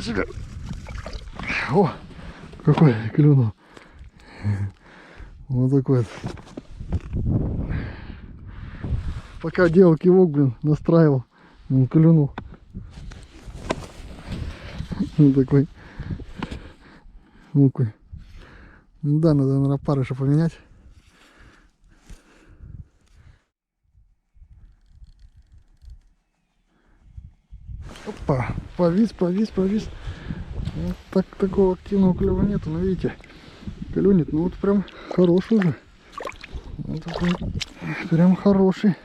себе. О, какой клюнул. Вот такой вот. Пока делал кивок, блин, настраивал, он клюнул. Вот такой. Ну да, надо, наверное, парыша поменять. Опа, повис. Вот так, такого активного клёва нету, но видите, клюнет, ну вот прям хороший уже. Вот такой, прям хороший.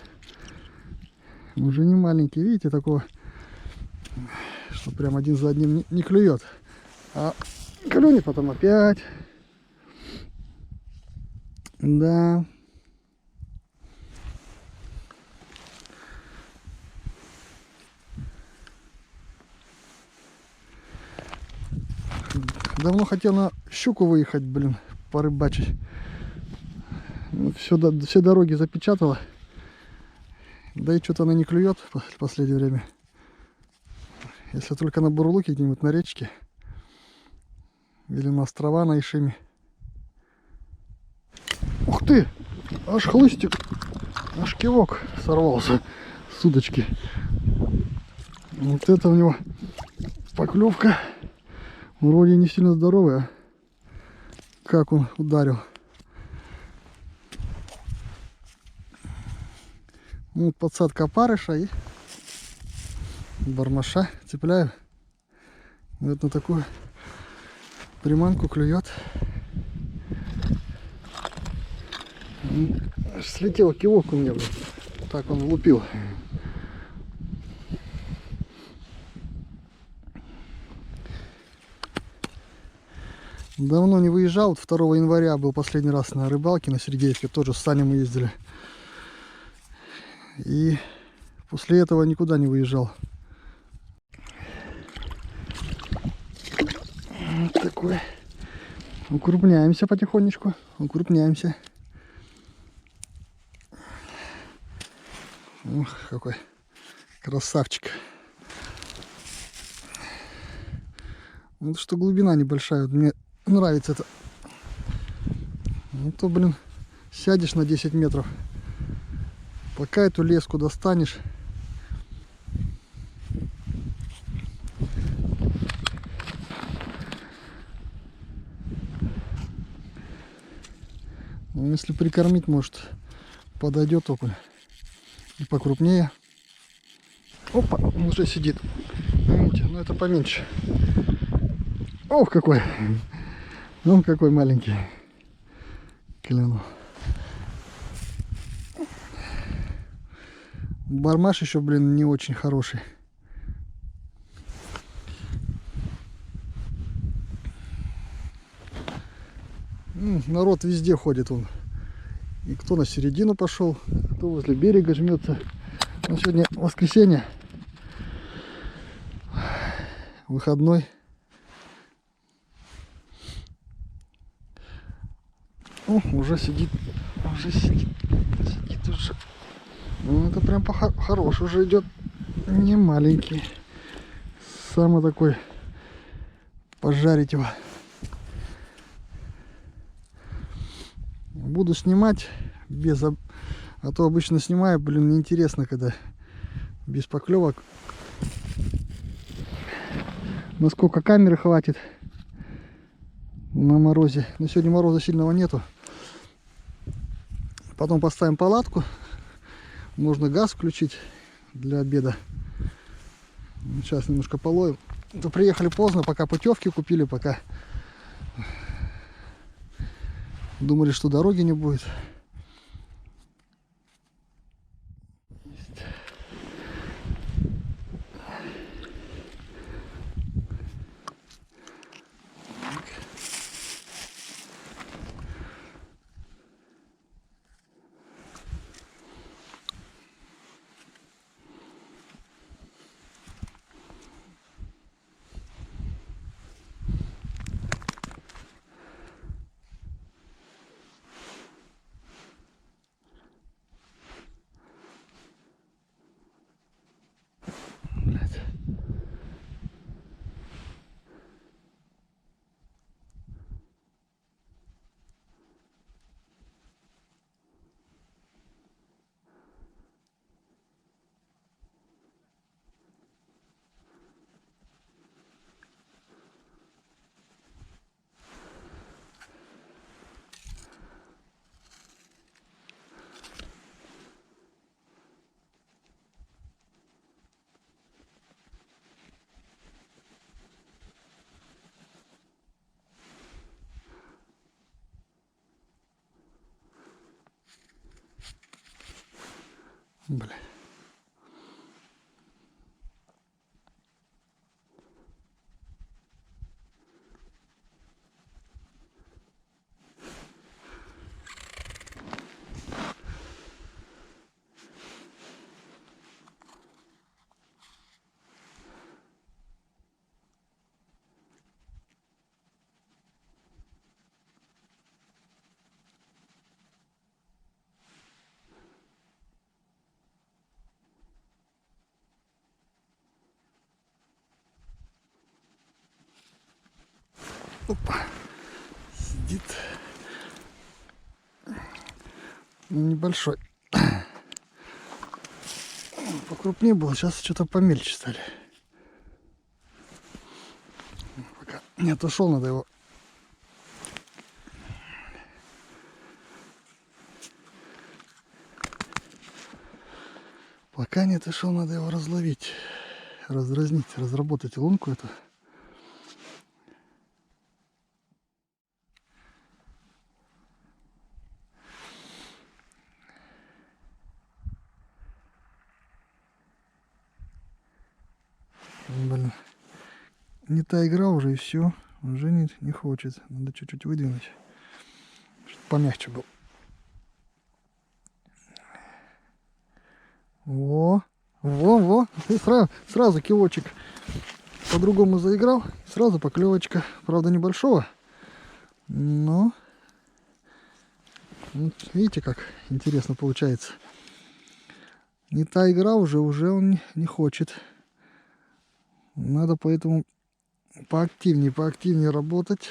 Уже не маленький, видите, такого, что прям один за одним не клюет. А клюнет потом опять. Да. Давно хотел на щуку выехать, блин, порыбачить. Все дороги запечатала. Да и что-то она не клюет в последнее время. Если только на бурлуке где-нибудь на речке. Или на острова на Ишиме. Ух ты! Аж хлыстик. Аж кивок сорвался с удочки. Вот это у него поклевка. Вроде не сильно здоровая. Как он ударил. Ну, подсадка опарыша и бармаша цепляю. Вот на такую приманку клюет. Слетел кивок у меня. Так он лупил. Давно не выезжал. Вот 2 января был последний раз на рыбалке на Сергеевке. Тоже с Саней мы ездили. И после этого никуда не выезжал. Вот такой. Укрупняемся потихонечку. Укрупняемся. Ух, какой красавчик. Вот что глубина небольшая. Мне нравится это. Ну то, блин, сядешь на 10 метров. Пока эту леску достанешь. Ну, если прикормить, может, подойдет окунь. И покрупнее. Опа, он уже сидит. Видите, ну это поменьше. Ох, какой! Он какой маленький. Клюнул. Бармаш еще, блин, не очень хороший. Народ везде ходит он. И кто на середину пошел, кто возле берега жмется. Но сегодня воскресенье. Выходной. О, уже сидит. Уже сидит. Сидит уже. Ну, это прям хороший уже идет. Не маленький. Самый такой. Пожарить его. Буду снимать без... А то обычно снимаю, блин, неинтересно, когда без поклевок. Насколько камеры хватит на морозе. Но сегодня мороза сильного нету. Потом поставим палатку. Можно газ включить для обеда. Сейчас немножко половим. То приехали поздно, пока путевки купили, пока думали, что дороги не будет. Бля. Опа. Сидит. Небольшой. Покрупнее было, сейчас что-то помельче стали. Пока не отошел, надо его. Пока не отошел, надо его разловить, раздразнить, разработать лунку эту. Блин, не та игра уже и все, уже не хочет, надо чуть-чуть выдвинуть, чтобы помягче был. Во, и сразу кивочек по-другому заиграл, сразу поклевочка, правда небольшого, но вот видите, как интересно получается. Не та игра уже он не хочет. Надо поэтому поактивнее работать.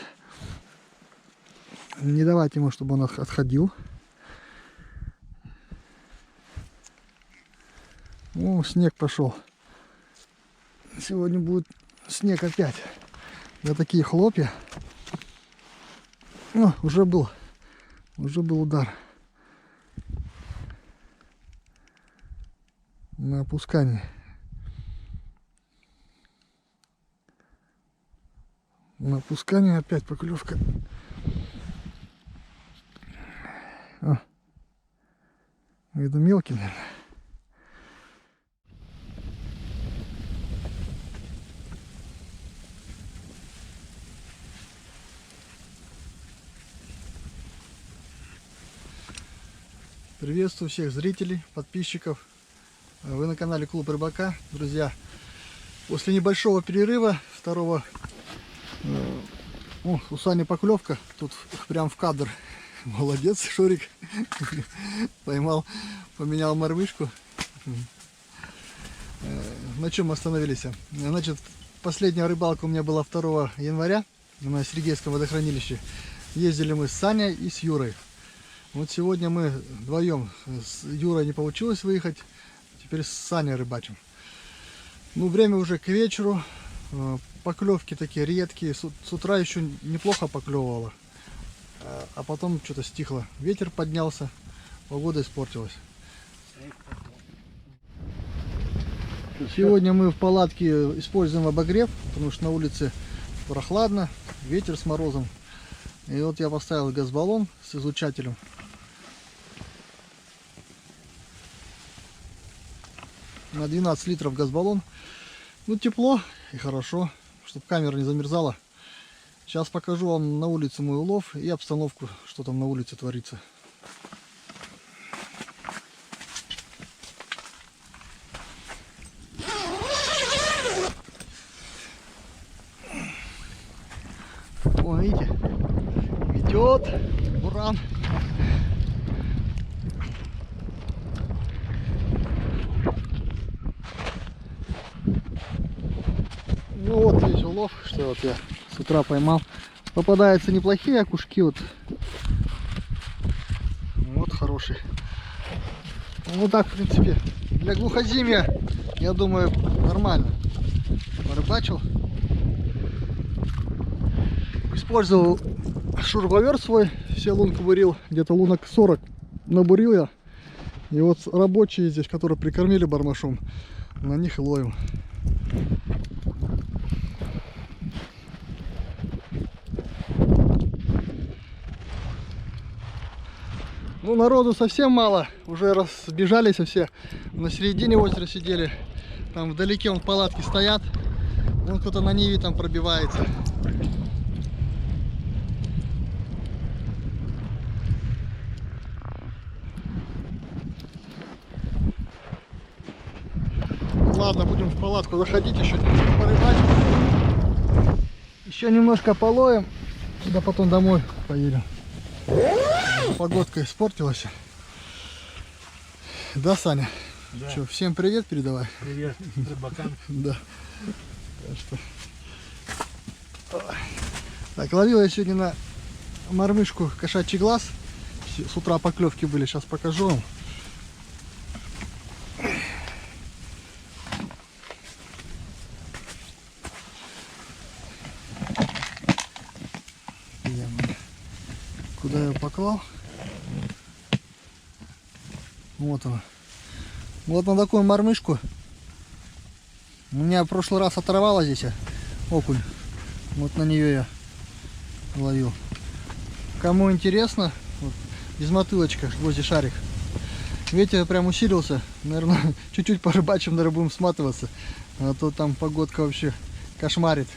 Не давать ему, чтобы он отходил. О, снег пошел. Сегодня будет снег опять. Да такие хлопья. О, уже был удар. На опускании. На опускании опять поклевка. О, видно мелкий, наверное. Приветствую всех зрителей, подписчиков. Вы на канале Клуб Рыбака. Друзья, после небольшого перерыва, второго, у Сани поклевка. Тут прям в кадр. Молодец, Шурик. Поймал, поменял мормышку. На чем мы остановились? Значит, последняя рыбалка у меня была 2 января на Сергейском водохранилище. Ездили мы с Саней и с Юрой. Вот сегодня мы вдвоем, с Юрой не получилось выехать, теперь с Саней рыбачим. Ну, время уже к вечеру, поклевки такие редкие, с утра еще неплохо поклевывало, а потом что-то стихло, ветер поднялся, погода испортилась. Сегодня мы в палатке используем обогрев, потому что на улице прохладно, ветер с морозом. И вот я поставил газбаллон с излучателем. На 12 литров газбаллон. Ну, тепло и хорошо, чтобы камера не замерзала. Сейчас покажу вам на улице мой улов и обстановку, что там на улице творится. О, видите, идет буран. Ну вот весь улов, что вот я с утра поймал. Попадаются неплохие окушки, вот хороший. Вот так, в принципе, для глухозимья, я думаю, нормально. Порыбачил. Использовал шуруповерт свой, все лунку бурил, где-то лунок 40 набурил я. И вот рабочие здесь, которые прикормили бармашом, на них и ловим. Ну, народу совсем мало. Уже разбежались все. На середине озера сидели. Там вдалеке вон палатки стоят. Вон кто-то на Ниве там пробивается. Ладно, будем в палатку заходить, еще порыбачим. Еще немножко полоем, да потом домой поедем. Погодка испортилась. Да, Саня? Да. Что, всем привет передавай. Привет рыбакам. Да. Так что... Так, ловил я сегодня на мормышку кошачий глаз. С утра поклевки были, сейчас покажу вам. Куда я его поклал? Вот он. Вот на такую мормышку. У меня в прошлый раз оторвало здесь окунь. Вот на нее я ловил. Кому интересно, вот, без мотылочка, гвозди шарик. Ветер прям усилился. Наверное, чуть-чуть порыбачим, наверное, будем сматываться. А то там погодка вообще кошмарит.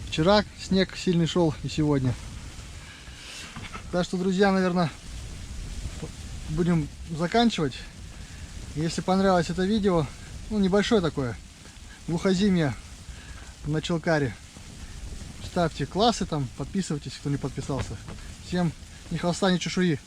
Вчера снег сильный шел и сегодня. Так что, друзья, наверное, будем заканчивать. Если понравилось это видео, ну, небольшое такое, глухозимье на Челкаре, ставьте классы там, подписывайтесь, кто не подписался. Всем ни хвоста, ни чешуи.